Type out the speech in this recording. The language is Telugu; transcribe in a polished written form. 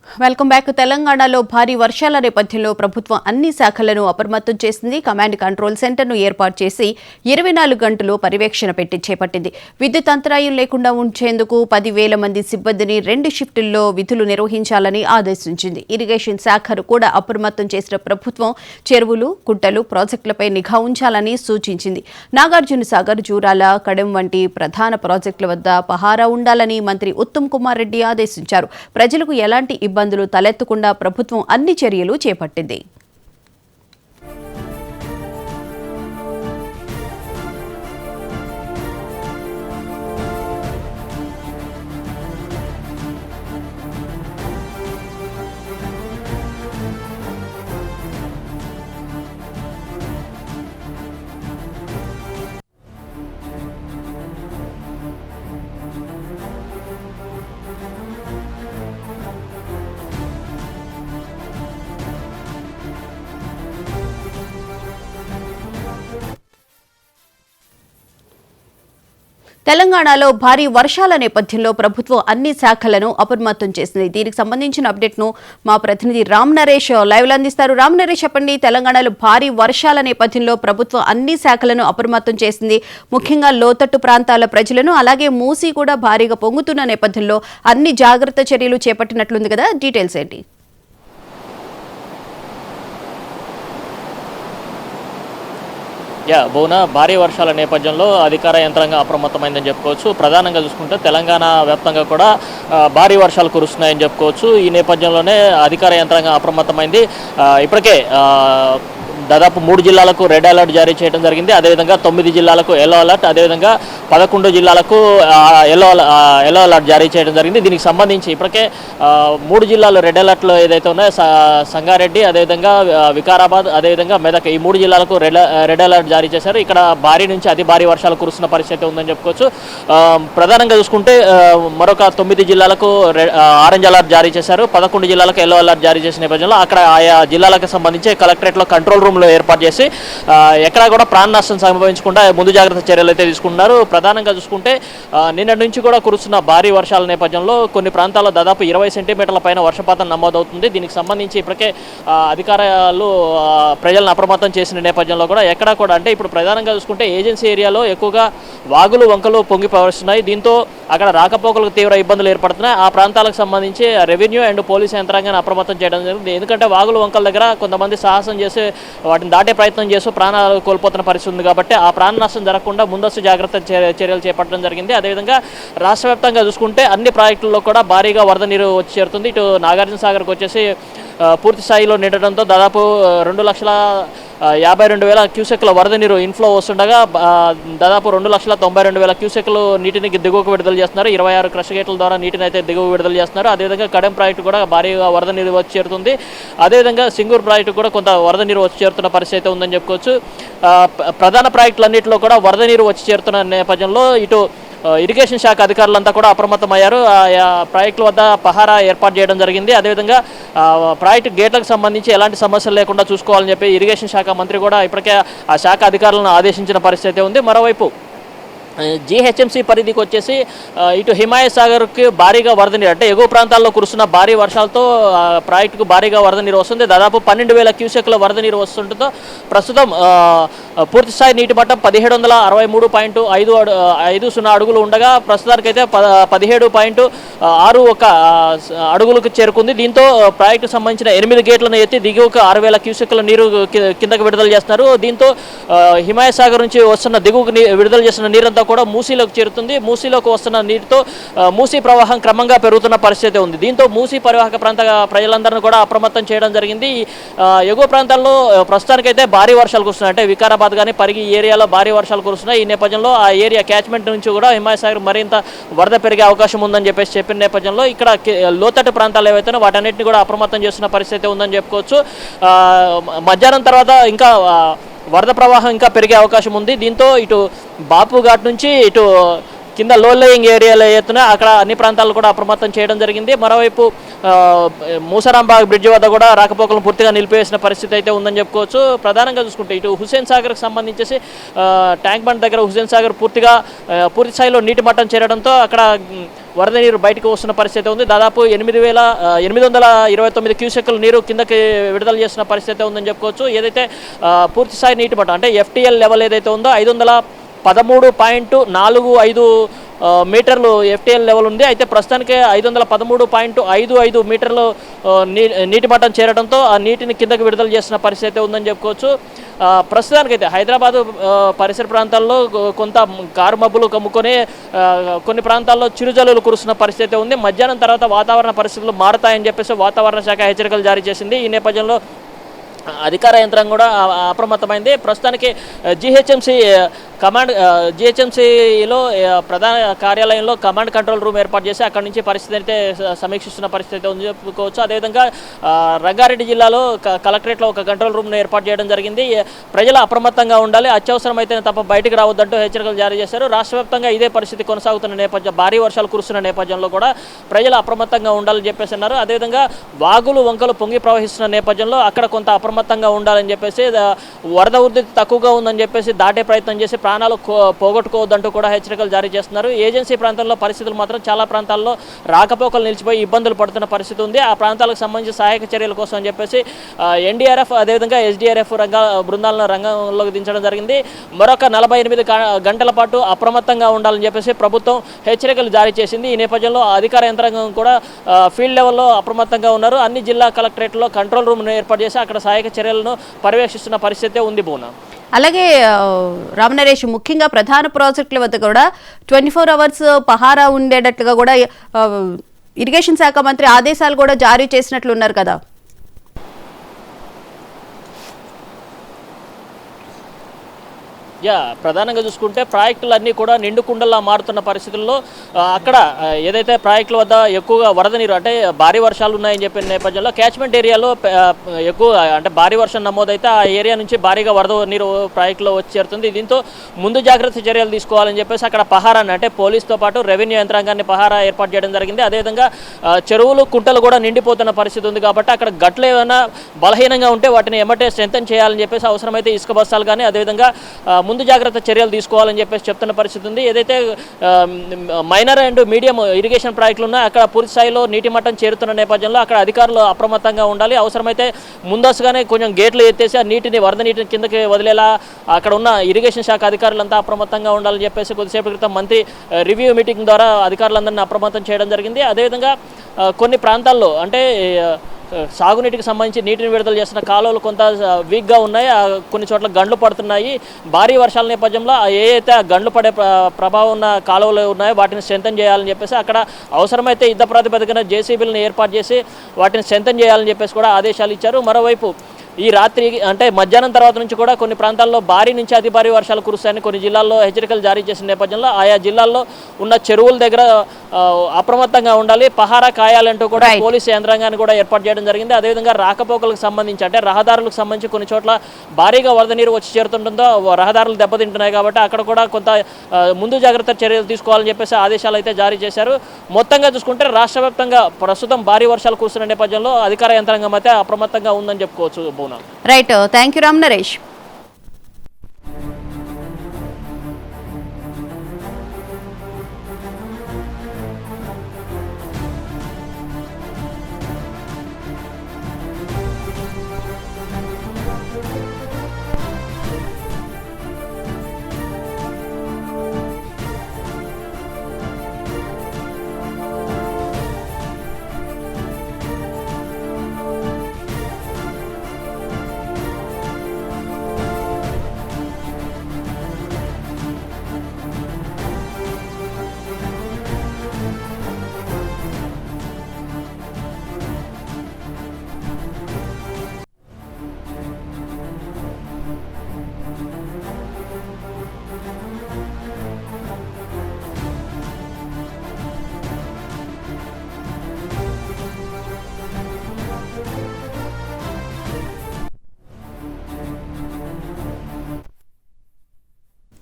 Welcome back. తెలంగాణలో భారీ వర్షాల నేపథ్యంలో ప్రభుత్వం అన్ని శాఖలను అప్రమత్తం చేసింది. కమాండ్ కంట్రోల్ సెంటర్ను ఏర్పాటు చేసి 24 గంటలు పర్యవేక్షణ పెట్టి చేపట్టింది. విద్యుత్ అంతరాయం లేకుండా ఉంచేందుకు 10,000 మంది సిబ్బందిని 2 షిఫ్టుల్లో విధులు నిర్వహించాలని ఆదేశించింది. ఇరిగేషన్ శాఖను కూడా అప్రమత్తం చేసిన ప్రభుత్వం చెరువులు, కుంటలు, ప్రాజెక్టులపై నిఘా ఉంచాలని సూచించింది. నాగార్జున సాగర్, జూరాల, కడెం వంటి ప్రధాన ప్రాజెక్టుల వద్ద పహారా ఉండాలని మంత్రి ఉత్తమ్ కుమార్ రెడ్డి ఆదేశించారు. ప్రజలకు ఎలాంటి ఇబ్బందులు తలెత్తకుండా ప్రభుత్వం అన్ని చర్యలు చేపట్టింది. తెలంగాణలో భారీ వర్షాల నేపథ్యంలో ప్రభుత్వం అన్ని శాఖలను అప్రమత్తం చేసింది. దీనికి సంబంధించిన అప్డేట్ను మా ప్రతినిధి రామ్ నరేష్ లైవ్లో అందిస్తారు. రామ్ నరేష్, చెప్పండి. తెలంగాణలో భారీ వర్షాల నేపథ్యంలో ప్రభుత్వం అన్ని శాఖలను అప్రమత్తం చేసింది. ముఖ్యంగా లోతట్టు ప్రాంతాల ప్రజలను, అలాగే మూసీ కూడా భారీగా పొంగుతున్న నేపథ్యంలో అన్ని జాగ్రత్త చర్యలు చేపట్టినట్లుంది కదా, డీటెయిల్స్ ఏంటి? భువన, భారీ వర్షాల నేపథ్యంలో అధికార యంత్రాంగం అప్రమత్తమైందని చెప్పుకోవచ్చు. ప్రధానంగా చూసుకుంటే తెలంగాణ వ్యాప్తంగా కూడా భారీ వర్షాలు కురుస్తున్నాయని చెప్పుకోవచ్చు. ఈ నేపథ్యంలోనే అధికార యంత్రాంగం అప్రమత్తమైంది. ఇప్పటికే దాదాపు 3 జిల్లాలకు రెడ్ అలర్ట్ జారీ చేయడం జరిగింది. అదేవిధంగా 9 జిల్లాలకు ఎల్లో అలర్ట్, అదేవిధంగా 11 జిల్లాలకు ఎల్లో అలర్ట్ జారీ చేయడం జరిగింది. దీనికి సంబంధించి ఇప్పటికే 3 జిల్లాలు రెడ్ అలర్ట్లో ఏదైతే ఉన్నాయో సంగారెడ్డి, అదేవిధంగా వికారాబాద్, అదేవిధంగా మెదక్, ఈ 3 జిల్లాలకు రెడ్ అలర్ట్ జారీ చేశారు. ఇక్కడ భారీ నుంచి అతి భారీ వర్షాలు కురుస్తున్న పరిస్థితి ఉందని చెప్పుకోవచ్చు. ప్రధానంగా చూసుకుంటే మరొక 9 జిల్లాలకు ఆరెంజ్ అలర్ట్ జారీ చేశారు. 11 జిల్లాలకు ఎల్లో అలర్ట్ జారీ చేసిన నేపథ్యంలో అక్కడ ఆయా జిల్లాలకు సంబంధించి కలెక్టరేట్లో కంట్రోల్ రూమ్లో ఏర్పాటు చేసి ఎక్కడా కూడా ప్రాణ నష్టం సంభవించకుండా ముందు జాగ్రత్త చర్యలు అయితే తీసుకున్నారు. ప్రధానంగా చూసుకుంటే నిన్న నుంచి కూడా కురుస్తున్న భారీ వర్షాల నేపథ్యంలో కొన్ని ప్రాంతాల్లో దాదాపు 20 సెంటీమీటర్ల పైన వర్షపాతం నమోదవుతుంది. దీనికి సంబంధించి ఇప్పటికే అధికారులు ప్రజలను అప్రమత్తం చేసిన నేపథ్యంలో కూడా ఎక్కడా కూడా, అంటే ఇప్పుడు ప్రధానంగా చూసుకుంటే ఏజెన్సీ ఏరియాలో ఎక్కువగా వాగులు, వంకలు పొంగి ప్రవహిస్తున్నాయి. దీంతో అక్కడ రాకపోకలకు తీవ్ర ఇబ్బందులు ఏర్పడుతున్నాయి. ఆ ప్రాంతాలకు సంబంధించి రెవెన్యూ అండ్ పోలీసు యంత్రాంగాన్ని అప్రమత్తం చేయడం జరిగింది. ఎందుకంటే వాగులు, వంకల దగ్గర కొంతమంది సాహసం చేసి వాటిని దాటే ప్రయత్నం చేస్తూ ప్రాణాలు కోల్పోతున్న పరిస్థితి ఉంది. కాబట్టి ఆ ప్రాణ నష్టం జరగకుండా ముందస్తు జాగ్రత్త చర్యలు చేపట్టడం జరిగింది. అదేవిధంగా రాష్ట్ర వ్యాప్తంగా చూసుకుంటే అన్ని ప్రాజెక్టుల్లో కూడా భారీగా వరద నీరు వచ్చి చేరుతుంది. ఇటు నాగార్జున సాగర్కి వచ్చేసి పూర్తి స్థాయిలో నిండడంతో దాదాపు 2,52,000 క్యూసెక్ల వరద నీరు ఇన్ఫ్లో వస్తుండగా దాదాపు 2,92,000 క్యూసెక్లు నీటిని దిగువకు విడుదల చేస్తున్నారు. 26 క్రష్ గేట్ల ద్వారా నీటిని అయితే దిగువ విడుదల చేస్తున్నారు. అదేవిధంగా కడెం ప్రాజెక్టు కూడా భారీగా వరద నీరు వచ్చి చేరుతుంది. అదేవిధంగా సింగూరు ప్రాజెక్టు కూడా కొంత వరద నీరు వచ్చి చేరుతున్న పరిస్థితి ఉందని చెప్పుకోవచ్చు. ప్రధాన ప్రాజెక్టులన్నింటిలో కూడా వరద నీరు వచ్చి చేరుతున్న నేపథ్యంలో ఇటు ఇరిగేషన్ శాఖ అధికారులంతా కూడా అప్రమత్తమయ్యారు. ప్రాజెక్టుల వద్ద పహారా ఏర్పాటు చేయడం జరిగింది. అదేవిధంగా ప్రాజెక్టు గేట్లకు సంబంధించి ఎలాంటి సమస్యలు లేకుండా చూసుకోవాలని చెప్పి ఇరిగేషన్ శాఖ మంత్రి కూడా ఇప్పటికే ఆ శాఖ అధికారులను ఆదేశించిన పరిస్థితి ఉంది. మరోవైపు జీహెచ్ఎంసీ పరిధికి వచ్చేసి ఇటు హిమాయత్ సాగర్కి భారీగా వరద నీరు, అంటే ఎగువ ప్రాంతాల్లో కురుస్తున్న భారీ వర్షాలతో ప్రాజెక్టుకు భారీగా వరద నీరు వస్తుంది. దాదాపు 12,000 క్యూసెక్ల వరద నీరు వస్తుండటంతో ప్రస్తుతం పూర్తి స్థాయి నీటి మట్టం 1763.50 అడుగులు ఉండగా ప్రస్తుతానికైతే 17.61 అడుగులకు చేరుకుంది. దీంతో ప్రాజెక్టుకు సంబంధించిన 8 గేట్లను ఎత్తి దిగువకు 6,000 క్యూసెక్ల నీరు కిందకు విడుదల చేస్తున్నారు. దీంతో హిమాయత్ సాగర్ నుంచి వస్తున్న దిగువకు విడుదల చేస్తున్న నీరంతా కూడా మూసీలోకి చేరుతుంది. మూసీలోకి వస్తున్న నీటితో మూసీ ప్రవాహం క్రమంగా పెరుగుతున్న పరిస్థితి ఉంది. దీంతో మూసీ పరివాహక ప్రాంత ప్రజలందరినీ కూడా అప్రమత్తం చేయడం జరిగింది. ఎగువ ప్రాంతాల్లో ప్రస్తుతానికైతే భారీ వర్షాలు కురుస్తున్నాయి. అంటే వికారాబాద్ కానీ పరిగి ఏరియాలో భారీ వర్షాలు కురుస్తున్నాయి. ఈ నేపథ్యంలో ఆ ఏరియా క్యాచ్మెంట్ నుంచి కూడా హిమాయత్ సాగర్ మరింత వరద పెరిగే అవకాశం ఉందని చెప్పిన నేపథ్యంలో ఇక్కడ లోతట్టు ప్రాంతాలు ఏవైతే వాటన్నిటిని కూడా అప్రమత్తం చేస్తున్న పరిస్థితి ఉందని చెప్పుకోవచ్చు. మధ్యాహ్నం తర్వాత ఇంకా వరద ప్రవాహం ఇంకా పెరిగే అవకాశం ఉంది. దీంతో ఇటు బాపు ఘాట్ నుంచి ఇటు కింద లో లేయింగ్ ఏరియాలో ఏతున్నాయి అక్కడ అన్ని ప్రాంతాలు కూడా అప్రమత్తం చేయడం జరిగింది. మరోవైపు మూసరాంబాగ్ బ్రిడ్జ్ వద్ద కూడా రాకపోకలను పూర్తిగా నిలిపివేసిన పరిస్థితి అయితే ఉందని చెప్పుకోవచ్చు. ప్రధానంగా చూసుకుంటే ఇటు హుస్సేన్ సాగర్కి సంబంధించేసి ట్యాంక్ బండ్ దగ్గర హుస్సేన్ సాగర్ పూర్తి స్థాయిలో నీటి మట్టం చేరడంతో అక్కడ వరద నీరు బయటకు వస్తున్న పరిస్థితి ఉంది. దాదాపు 8,829 క్యూసెక్కుల నీరు కిందకి విడుదల చేస్తున్న పరిస్థితి ఉందని చెప్పుకోవచ్చు. ఏదైతే పూర్తి స్థాయి నీటి మట్టం అంటే FTL లెవెల్ ఏదైతే ఉందో 513.45 మీటర్లు FTL లెవెల్ ఉంది. అయితే ప్రస్తుతానికి 513.55 మీటర్లు నీటి మట్టం చేరడంతో ఆ నీటిని కిందకి విడుదల చేస్తున్న పరిస్థితి ఉందని చెప్పుకోవచ్చు. ప్రస్తుతానికైతే హైదరాబాదు పరిసర ప్రాంతాల్లో కొంత కారు మబ్బులు కమ్ముకొని కొన్ని ప్రాంతాల్లో చిరుజల్లులు కురుస్తున్న పరిస్థితి ఉంది. మధ్యాహ్నం తర్వాత వాతావరణ పరిస్థితులు మారుతాయని చెప్పేసి వాతావరణ శాఖ హెచ్చరికలు జారీ చేసింది. ఈ నేపథ్యంలో అధికార యంత్రం కూడా అప్రమత్తమైంది. ప్రస్తుతానికి GHMCలో ప్రధాన కార్యాలయంలో కమాండ్ కంట్రోల్ రూమ్ ఏర్పాటు చేసి అక్కడి నుంచి పరిస్థితి అయితే సమీక్షిస్తున్న పరిస్థితి ఉంది చెప్పుకోవచ్చు. అదేవిధంగా రంగారెడ్డి జిల్లాలో కలెక్టరేట్లో ఒక కంట్రోల్ రూమ్ను ఏర్పాటు చేయడం జరిగింది. ప్రజలు అప్రమత్తంగా ఉండాలి, అత్యవసరమైతే తప్ప బయటికి రావద్దంటూ హెచ్చరికలు జారీ చేశారు. రాష్ట్ర వ్యాప్తంగా ఇదే పరిస్థితి కొనసాగుతున్న నేపథ్యం, భారీ వర్షాలు కురుస్తున్న నేపథ్యంలో కూడా ప్రజలు అప్రమత్తంగా ఉండాలని చెప్పేసి అన్నారు. అదేవిధంగా వాగులు వంకలు పొంగి ప్రవహిస్తున్న నేపథ్యంలో అక్కడ కొంత అప్రమత్తంగా ఉండాలని చెప్పేసి, వరద ఉధృతి తక్కువగా ఉందని చెప్పేసి దాటే ప్రయత్నం చేసి ప్రాణాలు పోగొట్టుకోవద్దంటూ కూడా హెచ్చరికలు జారీ చేస్తున్నారు. ఏజెన్సీ ప్రాంతంలో పరిస్థితులు మాత్రం చాలా ప్రాంతాల్లో రాకపోకలు నిలిచిపోయి ఇబ్బందులు పడుతున్న పరిస్థితి ఉంది. ఆ ప్రాంతాలకు సంబంధించి సహాయక చర్యల కోసం అని చెప్పేసి NDRF అదేవిధంగా SDRF బృందాలను రంగంలోకి దించడం జరిగింది. మరొక 48 గంటల పాటు అప్రమత్తంగా ఉండాలని చెప్పేసి ప్రభుత్వం హెచ్చరికలు జారీ చేసింది. ఈ నేపథ్యంలో అధికార యంత్రాంగం కూడా ఫీల్డ్ లెవెల్లో అప్రమత్తంగా ఉన్నారు. అన్ని జిల్లా కలెక్టరేట్లో కంట్రోల్ రూమ్ను ఏర్పాటు చేసి అక్కడ సహాయక చర్యలను పర్యవేక్షిస్తున్న పరిస్థితి ఉంది. బోనా అలాగే రామనరేష్, ముఖ్యంగా ప్రధాన ప్రాజెక్టుల వద్ద కూడా 24 అవర్స్ పహారా ఉండేటట్లుగా కూడా ఇరిగేషన్ శాఖ మంత్రి ఆదేశాలు కూడా జారీ చేసినట్లున్నారు కదా. ప్రధానంగా చూసుకుంటే ప్రాజెక్టులన్నీ కూడా నిండుకుండలా మారుతున్న పరిస్థితుల్లో అక్కడ ఏదైతే ప్రాజెక్టుల వద్ద ఎక్కువగా వరద నీరు అంటే భారీ వర్షాలు ఉన్నాయని చెప్పిన నేపథ్యంలో క్యాచ్మెంట్ ఏరియాలో ఎక్కువ అంటే భారీ వర్షం నమోదైతే ఆ ఏరియా నుంచి భారీగా వరద నీరు ప్రాజెక్టులో వచ్చి చేరుతుంది. దీంతో ముందు జాగ్రత్త చర్యలు తీసుకోవాలని చెప్పేసి అక్కడ పహారాన్ని అంటే పోలీసుతో పాటు రెవెన్యూ యంత్రాంగాన్ని పహారా ఏర్పాటు చేయడం జరిగింది. అదేవిధంగా చెరువులు కుంటలు కూడా నిండిపోతున్న పరిస్థితి ఉంది కాబట్టి అక్కడ గట్లు ఏమైనా బలహీనంగా ఉంటే వాటిని ఎమ్మటే స్ట్రెంథెన్ చేయాలని చెప్పేసి అవసరమైతే ఇసుక బస్తాలు కానీ అదేవిధంగా ముందు జాగ్రత్త చర్యలు తీసుకోవాలని చెప్పేసి చెప్తున్న పరిస్థితి ఉంది. ఏదైతే మైనర్ అండ్ మీడియం ఇరిగేషన్ ప్రాజెక్టులు ఉన్నాయో అక్కడ పూర్తి స్థాయిలో నీటి మట్టం చేరుతున్న నేపథ్యంలో అక్కడ అధికారులు అప్రమత్తంగా ఉండాలి. అవసరమైతే ముందస్తుగానే కొంచెం గేట్లు ఎత్తేసి ఆ నీటిని వరద నీటిని కిందకి వదిలేలా అక్కడ ఉన్న ఇరిగేషన్ శాఖ అధికారులంతా అప్రమత్తంగా ఉండాలని చెప్పేసి కొద్దిసేపు క్రితం మంత్రి రివ్యూ మీటింగ్ ద్వారా అధికారులందరినీ అప్రమత్తం చేయడం జరిగింది. అదేవిధంగా కొన్ని ప్రాంతాల్లో అంటే సాగునీటికి సంబంధించి నీటిని విడుదల చేస్తున్న కాలువలు కొంత వీక్గా ఉన్నాయి, కొన్ని చోట్ల గండ్లు పడుతున్నాయి. భారీ వర్షాల నేపథ్యంలో ఏదైతే గండ్లు పడే ప్రభావం ఉన్న కాలువలు ఉన్నాయో వాటిని స్ట్రెంథెన్ చేయాలని చెప్పేసి అక్కడ అవసరమైతే యుద్ధ ప్రాతిపదికన JCBలను ఏర్పాటు చేసి వాటిని స్ట్రెంథెన్ చేయాలని చెప్పేసి కూడా ఆదేశాలు ఇచ్చారు. మరోవైపు ఈ రాత్రి అంటే మధ్యాహ్నం తర్వాత నుంచి కూడా కొన్ని ప్రాంతాల్లో భారీ నుంచి అతి భారీ వర్షాలు కురుస్తాయని కొన్ని జిల్లాల్లో హెచ్చరికలు జారీ చేసిన నేపథ్యంలో ఆయా జిల్లాల్లో ఉన్న చెరువుల దగ్గర అప్రమత్తంగా ఉండాలి, పహారా కాయాలంటూ కూడా పోలీసు యంత్రాంగాన్ని కూడా ఏర్పాటు చేయడం జరిగింది. అదేవిధంగా రాకపోకలకు సంబంధించి అంటే రహదారులకు సంబంధించి కొన్ని చోట్ల భారీగా వరద నీరు వచ్చి చేరుతుండడంతో రహదారులు దెబ్బతింటున్నాయి కాబట్టి అక్కడ కూడా కొంత ముందు జాగ్రత్త చర్యలు తీసుకోవాలని చెప్పేసి ఆదేశాలు అయితే జారీ చేశారు. మొత్తంగా చూసుకుంటే రాష్ట్ర వ్యాప్తంగా ప్రస్తుతం భారీ వర్షాలు కురుస్తున్న నేపథ్యంలో అధికార యంత్రాంగం అయితే అప్రమత్తంగా ఉందని చెప్పుకోవచ్చు. Right, thank you Ram Naresh.